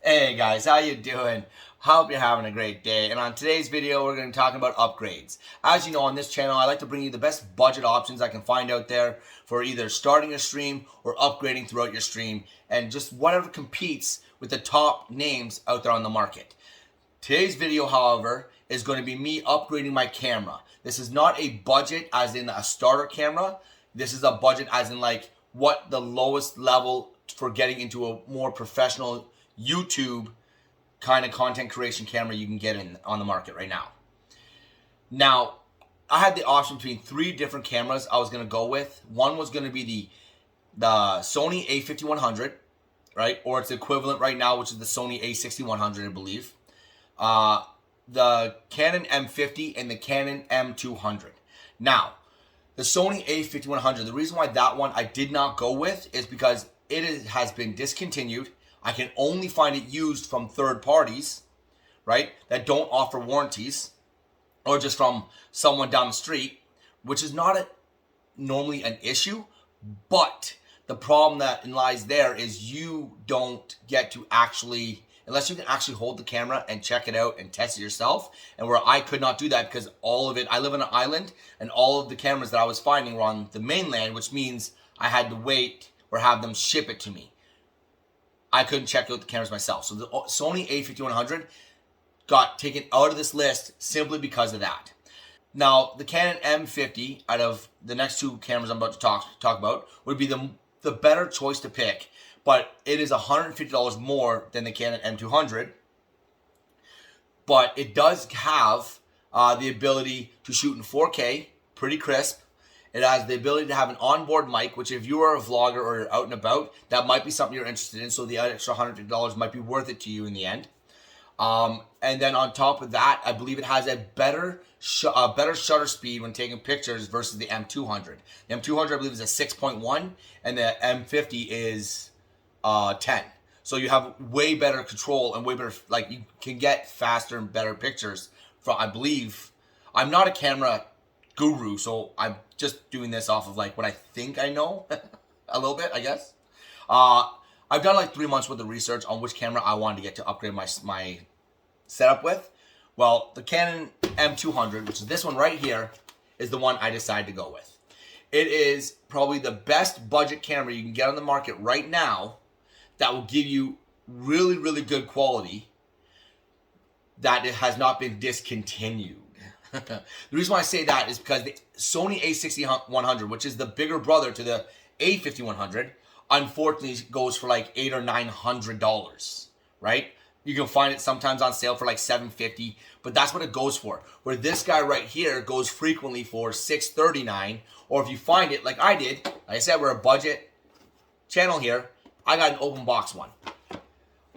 Hey guys, how you doing? Hope you're having a great day. And on today's video, we're going to be talking about upgrades. As you know, on this channel, I like to bring you the best budget options I can find out there for either starting your stream or upgrading throughout your stream, and just whatever competes with the top names out there on the market. Today's video, however, is going to be me upgrading my camera. This is not a budget as in a starter camera. This is a budget as in like what the lowest level for getting into a more professional YouTube kind of content creation camera you can get in on the market right now. Now, I had the option between three different cameras I was going to go with. One was going to be the Sony a5100, right? Or its equivalent right now, which is the Sony a6100, I believe. The Canon M50 and the Canon M200. Now, the Sony a5100, the reason why that one I did not go with is because it has been discontinued. I can only find it used from third parties, right, that don't offer warranties, or just from someone down the street, which is not normally an issue. But the problem that lies there is you don't get to actually, unless you can actually hold the camera and check it out and test it yourself, and where I could not do that because all of it, I live on an island, and all of the cameras that I was finding were on the mainland, which means I had to wait or have them ship it to me. I couldn't check out the cameras myself. So the Sony a5100 got taken out of this list simply because of that. Now, the Canon M50, out of the next two cameras I'm about to talk about, would be the better choice to pick. But it is $150 more than the Canon M200. But it does have the ability to shoot in 4K, pretty crisp. It has the ability to have an onboard mic, which if you are a vlogger or you're out and about, that might be something you're interested in. So the extra $150 might be worth it to you in the end. And then on top of that, I believe it has a better shutter speed when taking pictures versus the M200. The M200, I believe, is a 6.1, and the M50 is 10. So you have way better control and way better, like you can get faster and better pictures from, I believe. I'm not a camera guru, so I'm just doing this off of like what I think I know a little bit, I guess. I've done like 3 months worth of research on which camera I wanted to get to upgrade my setup with. Well, the Canon M200, which is this one right here, is the one I decided to go with. It is probably the best budget camera you can get on the market right now that will give you really, really good quality that it has not been discontinued. The reason why I say that is because the Sony a6100, which is the bigger brother to the a5100, unfortunately goes for like $800 or $900, right? You can find it sometimes on sale for like $750, but that's what it goes for. Where this guy right here goes frequently for $639, or if you find it like I did, like I said, we're a budget channel here, I got an open box one.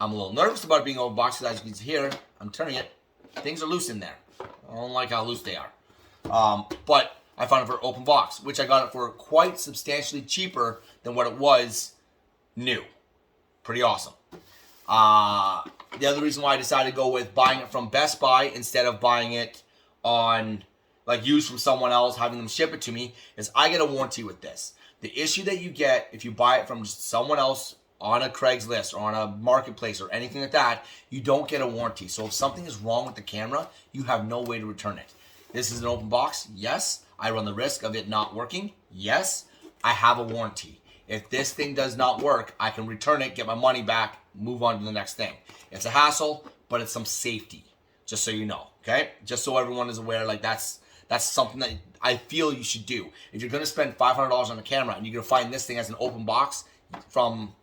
I'm a little nervous about it being open box because as you can see here, I'm turning it, things are loose in there. I don't like how loose they are. But I found it for open box, which I got it for quite substantially cheaper than what it was new. Pretty awesome. The other reason why I decided to go with buying it from Best Buy instead of buying it on, like, used from someone else, having them ship it to me, is I get a warranty with this. The issue that you get if you buy it from just someone else on a Craigslist or on a marketplace or anything like that, you don't get a warranty. So if something is wrong with the camera, you have no way to return it. This is an open box. Yes. I run the risk of it not working. Yes. I have a warranty. If this thing does not work, I can return it, get my money back, move on to the next thing. It's a hassle, but it's some safety, just so you know, okay? Just so everyone is aware, like that's something that I feel you should do. If you're going to spend $500 on a camera and you're going to find this thing as an open box from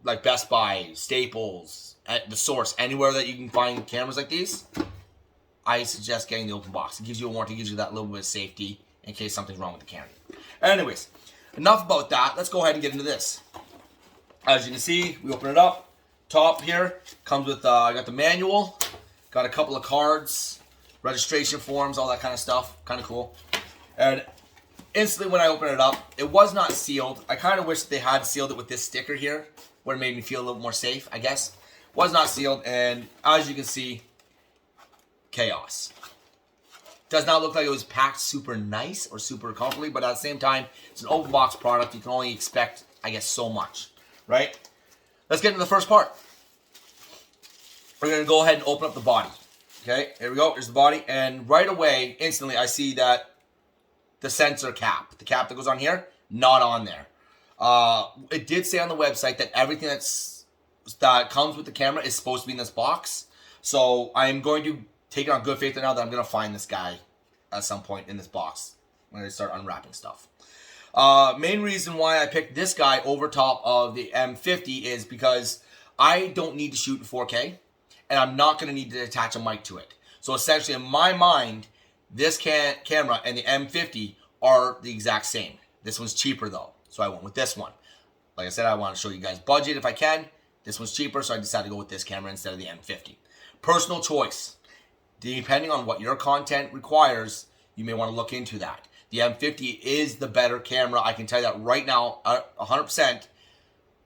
like Best Buy, Staples, at the Source, anywhere that you can find cameras like these, I suggest getting the open box. It gives you a warranty, gives you that little bit of safety in case something's wrong with the camera. Anyways, enough about that. Let's go ahead and get into this. As you can see, we open it up. Top here comes with, I got the manual, got a couple of cards, registration forms, all that kind of stuff. Kind of cool. And instantly when I open it up, it was not sealed. I kind of wish they had sealed it with this sticker here. Would have made me feel a little more safe, I guess. Was not sealed, and as you can see, chaos. Does not look like it was packed super nice or super comfortably, but at the same time, it's an open box product. You can only expect, I guess, so much, right? Let's get into the first part. we're going to go ahead and open up the body. Okay, here we go. Here's the body. And right away, instantly, I see that the sensor cap, the cap that goes on here, not on there. It did say on the website that everything that comes with the camera is supposed to be in this box. So I'm going to take it on good faith now that I'm going to find this guy at some point in this box when I start unwrapping stuff. Main reason why I picked this guy over top of the M50 is because I don't need to shoot in 4K, and I'm not going to need to attach a mic to it. So essentially, in my mind, this camera and the M50 are the exact same. This one's cheaper though, so I went with this one. Like I said, I want to show you guys budget if I can. This one's cheaper, so I decided to go with this camera instead of the M50. Personal choice. Depending on what your content requires, you may want to look into that. The M50 is the better camera. I can tell you that right now, 100%.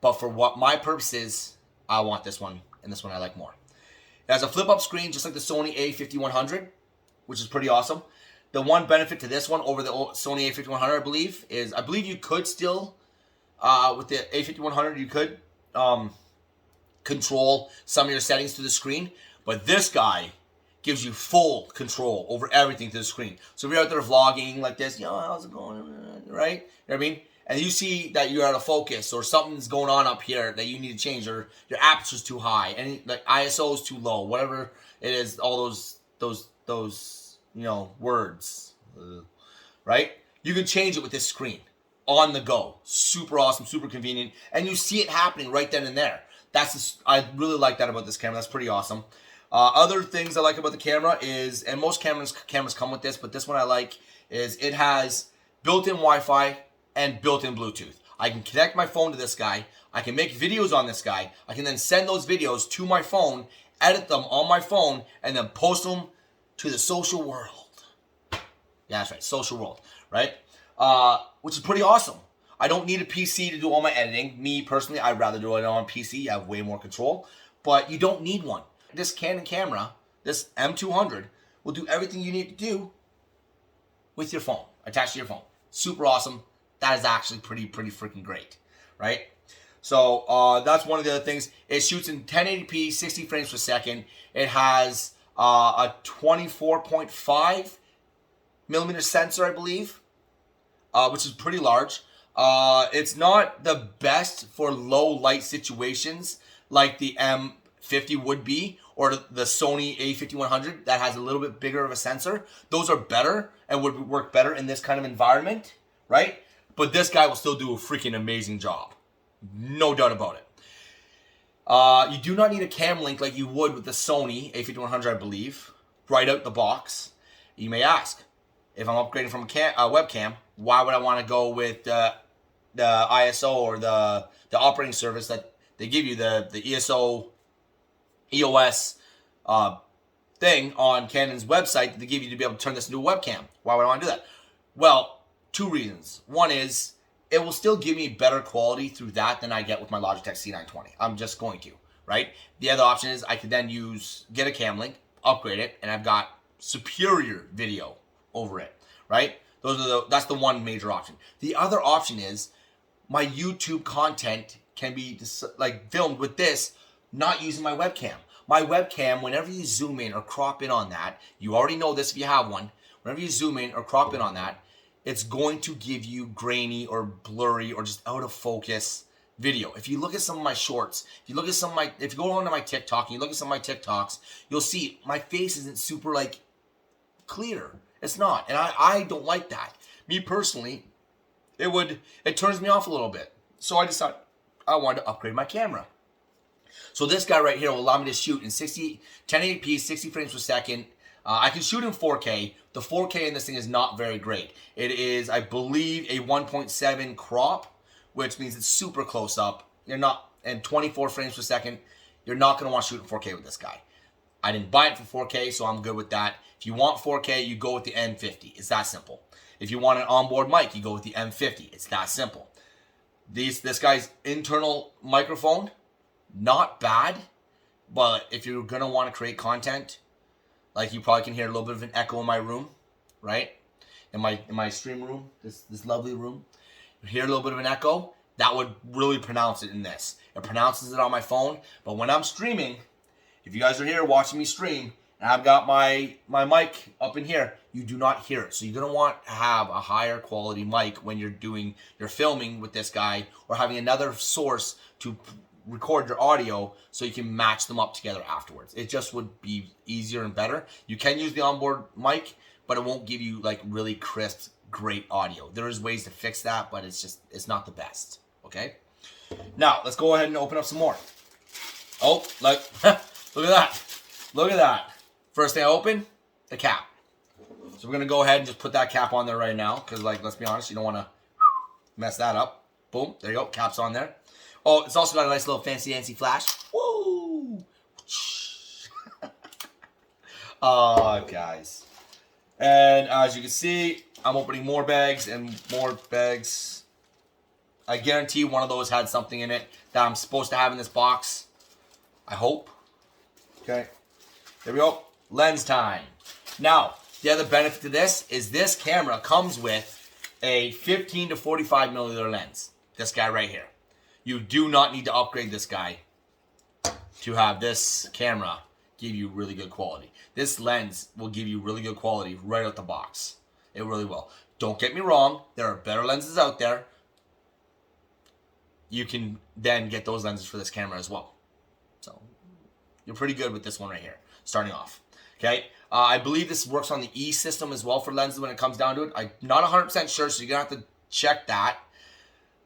But for what my purpose is, I want this one, and this one I like more. It has a flip-up screen, just like the Sony a5100, which is pretty awesome. The one benefit to this one over the Sony a5100, I believe you could still, with the a5100, you could control some of your settings to the screen, but this guy gives you full control over everything to the screen. So if you're out there vlogging like this, how's it going, right? You know what I mean? And you see that you're out of focus or something's going on up here that you need to change, or your aperture's too high, and like ISO is too low, whatever it is, all those words, right? You can change it with this screen on the go. Super awesome, super convenient, and you see it happening right then and there. I really like that about this camera. That's pretty awesome. Other things I like about the camera is, and most cameras come with this, but this one I like, is it has built-in Wi-Fi and built-in Bluetooth. I can connect my phone to this guy. I can make videos on this guy. I can then send those videos to my phone, edit them on my phone, and then post them to the social world. Yeah, that's right, social world, right? Which is pretty awesome. I don't need a PC to do all my editing. Me, personally, I'd rather do it on a PC. You have way more control, but you don't need one. This Canon camera, this M200, will do everything you need to do with your phone, attached to your phone. Super awesome. That is actually pretty freaking great, right? So that's one of the other things. It shoots in 1080p, 60 frames per second. It has a 24.5 millimeter sensor, I believe, which is pretty large. It's not the best for low light situations like the M50 would be, or the Sony a5100 that has a little bit bigger of a sensor. Those are better and would work better in this kind of environment, right? But this guy will still do a freaking amazing job. No doubt about it. You do not need a cam link like you would with the Sony a5100, I believe, right out the box. You may ask, if I'm upgrading from a webcam, why would I want to go with the ISO or the operating service that they give you, the EOS thing on Canon's website that they give you to be able to turn this into a webcam? Why would I want to do that? Well, two reasons. One is, it will still give me better quality through that than I get with my Logitech C920. I'm just going to, right? The other option is I could then get a cam link, upgrade it, and I've got superior video over it, right? That's the one major option. The other option is my YouTube content can be filmed with this, not using my webcam. My webcam, whenever you zoom in or crop in on that, you already know this if you have one, whenever you zoom in or crop in on that, it's going to give you grainy or blurry or just out of focus video. If you look at some of my shorts, if you go onto my TikTok and you look at some of my TikToks, you'll see my face isn't super clear. It's not, and I don't like that. Me personally, it turns me off a little bit. So I decided I wanted to upgrade my camera. So this guy right here will allow me to shoot in 1080p, 60 frames per second. I can shoot in 4K. The 4K in this thing is not very great. It is, I believe, a 1.7 crop, which means it's super close up. And 24 frames per second. You're not going to want to shoot in 4K with this guy. I didn't buy it for 4K, so I'm good with that. If you want 4K, you go with the M50. It's that simple. If you want an onboard mic, you go with the M50. It's that simple. This guy's internal microphone, not bad, but if you're going to want to create content, you probably can hear a little bit of an echo in my room, right? In my stream room, this lovely room. You hear a little bit of an echo, that would really pronounce it in this. It pronounces it on my phone, but when I'm streaming, if you guys are here watching me stream, and I've got my mic up in here, you do not hear it. So you're gonna want to have a higher quality mic when you're filming with this guy, or having another source to record your audio so you can match them up together afterwards. It just would be easier and better. You can use the onboard mic, but it won't give you like really crisp, great audio. There is ways to fix that, but it's not the best. Okay. Now let's go ahead and open up some more. Oh, like look at that. Look at that. First thing I open, the cap. So we're going to go ahead and just put that cap on there right now. Because, like, let's be honest, you don't want to mess that up. Boom. There you go. Cap's on there. Oh, it's also got a nice little fancy flash. Woo! Oh, guys. And as you can see, I'm opening more bags and more bags. I guarantee one of those had something in it that I'm supposed to have in this box. I hope. Okay. There we go. Lens time. Now, the other benefit to this is this camera comes with a 15 to 45 milliliter lens. This guy right here. You do not need to upgrade this guy to have this camera give you really good quality. This lens will give you really good quality right out the box. It really will. Don't get me wrong. There are better lenses out there. You can then get those lenses for this camera as well. So, you're pretty good with this one right here, starting off. Okay, I believe this works on the E system as well for lenses when it comes down to it. I'm not 100% sure, so you're going to have to check that.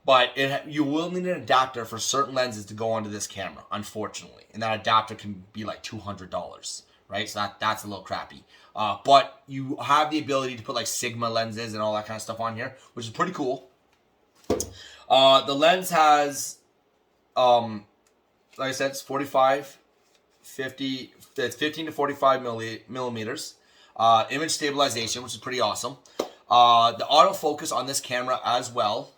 But you will need an adapter for certain lenses to go onto this camera, unfortunately. And that adapter can be like $200, right? So that's a little crappy. But you have the ability to put like Sigma lenses and all that kind of stuff on here, which is pretty cool. The lens has, like I said, it's 15 to 45 millimeters. Image stabilization, which is pretty awesome. The autofocus on this camera as well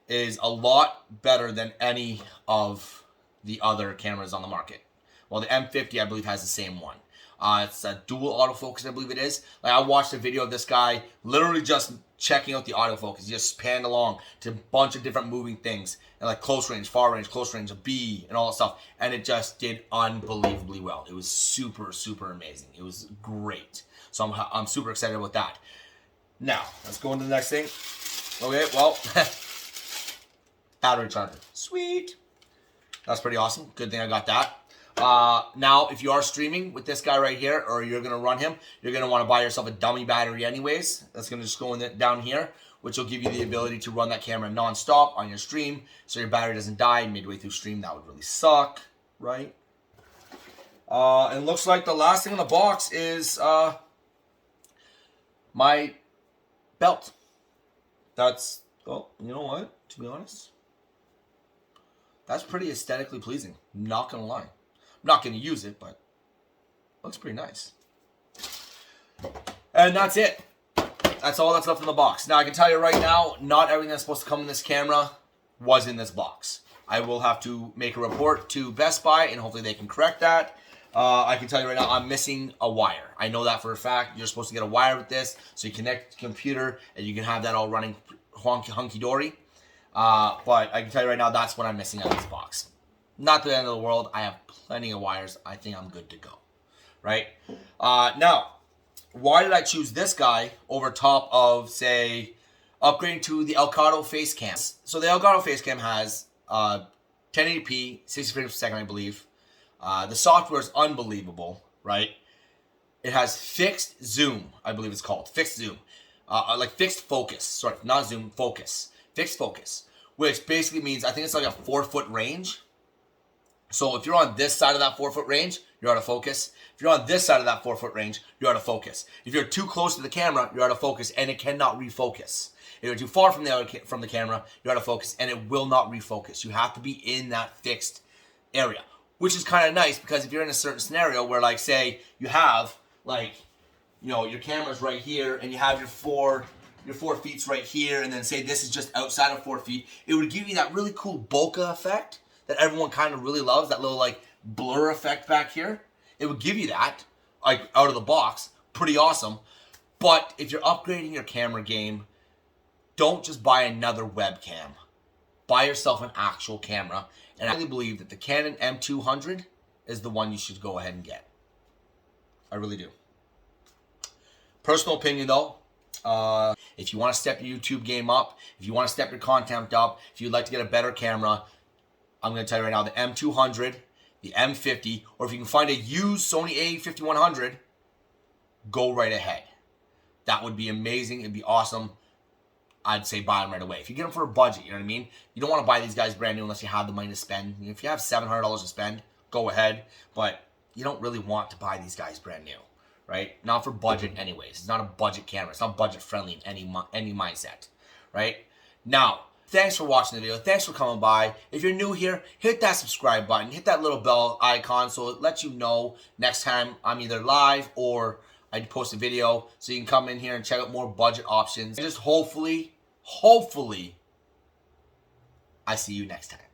is a lot better than any of the other cameras on the market. Well, the M50, I believe, has the same one. It's a dual autofocus, I believe it is. Like, I watched a video of this guy literally just checking out the autofocus. He just panned along to a bunch of different moving things, and like close range, far range, close range, a B, and all that stuff. And it just did unbelievably well. It was super, super amazing. It was great. So I'm super excited about that. Now, let's go into the next thing. Okay, well, battery charger. Sweet. That's pretty awesome. Good thing I got that. Now, if you are streaming with this guy right here, or you're going to run him, you're going to want to buy yourself a dummy battery anyways. That's going to just go in down here, which will give you the ability to run that camera non-stop on your stream, so your battery doesn't die midway through stream. That would really suck, right? And looks like the last thing in the box is my belt. That's, well, you know what? To be honest, that's pretty aesthetically pleasing. Not going to lie. I'm not going to use it, but it looks pretty nice. And that's it. That's all that's left in the box. Now, I can tell you right now, not everything that's supposed to come in this camera was in this box. I will have to make a report to Best Buy, and hopefully they can correct that. I can tell you right now, I'm missing a wire. I know that for a fact. You're supposed to get a wire with this, so you connect to the computer, and you can have that all running hunky-dory. But I can tell you right now, that's what I'm missing out of this box. Not the end of the world. I have plenty of wires. I think I'm good to go. Right? Now, why did I choose this guy over top of, say, upgrading to the Elgato face cam? So the Elgato face cam has 1080p, 60 frames per second, I believe. The software is unbelievable, right? It has fixed zoom, I believe it's called. Fixed zoom. Like fixed focus. Sorry, not zoom, focus. Fixed focus. Which basically means, I think it's like a 4-foot range. So if you're on this side of that 4-foot range, you're out of focus. If you're on this side of that 4-foot range, you're out of focus. If you're too close to the camera, you're out of focus, and it cannot refocus. If you're too far from the camera, you're out of focus, and it will not refocus. You have to be in that fixed area, which is kind of nice, because if you're in a certain scenario where, like, say you have, like, you know, your camera's right here, and you have your 4 feet's right here, and then say this is just outside of 4 feet, it would give you that really cool bokeh effect that everyone kind of really loves, that little like blur effect back here. It would give you that, like, out of the box. Pretty awesome. But if you're upgrading your camera game, don't just buy another webcam. Buy yourself an actual camera. And I really believe that the Canon M200 is the one you should go ahead and get. I really do. Personal opinion though, if you want to step your YouTube game up, if you want to step your content up, if you'd like to get a better camera, I'm going to tell you right now, the M200, the M50, or if you can find a used Sony A5100, go right ahead. That would be amazing. It'd be awesome. I'd say buy them right away. If you get them for a budget, you know what I mean? You don't want to buy these guys brand new unless you have the money to spend. If you have $700 to spend, go ahead. But you don't really want to buy these guys brand new, right? Not for budget anyways. It's not a budget camera. It's not budget friendly in any mindset, right? Now, thanks for watching the video. Thanks for coming by. If you're new here, hit that subscribe button. Hit that little bell icon so it lets you know next time I'm either live or I post a video, so you can come in here and check out more budget options. And just hopefully, I see you next time.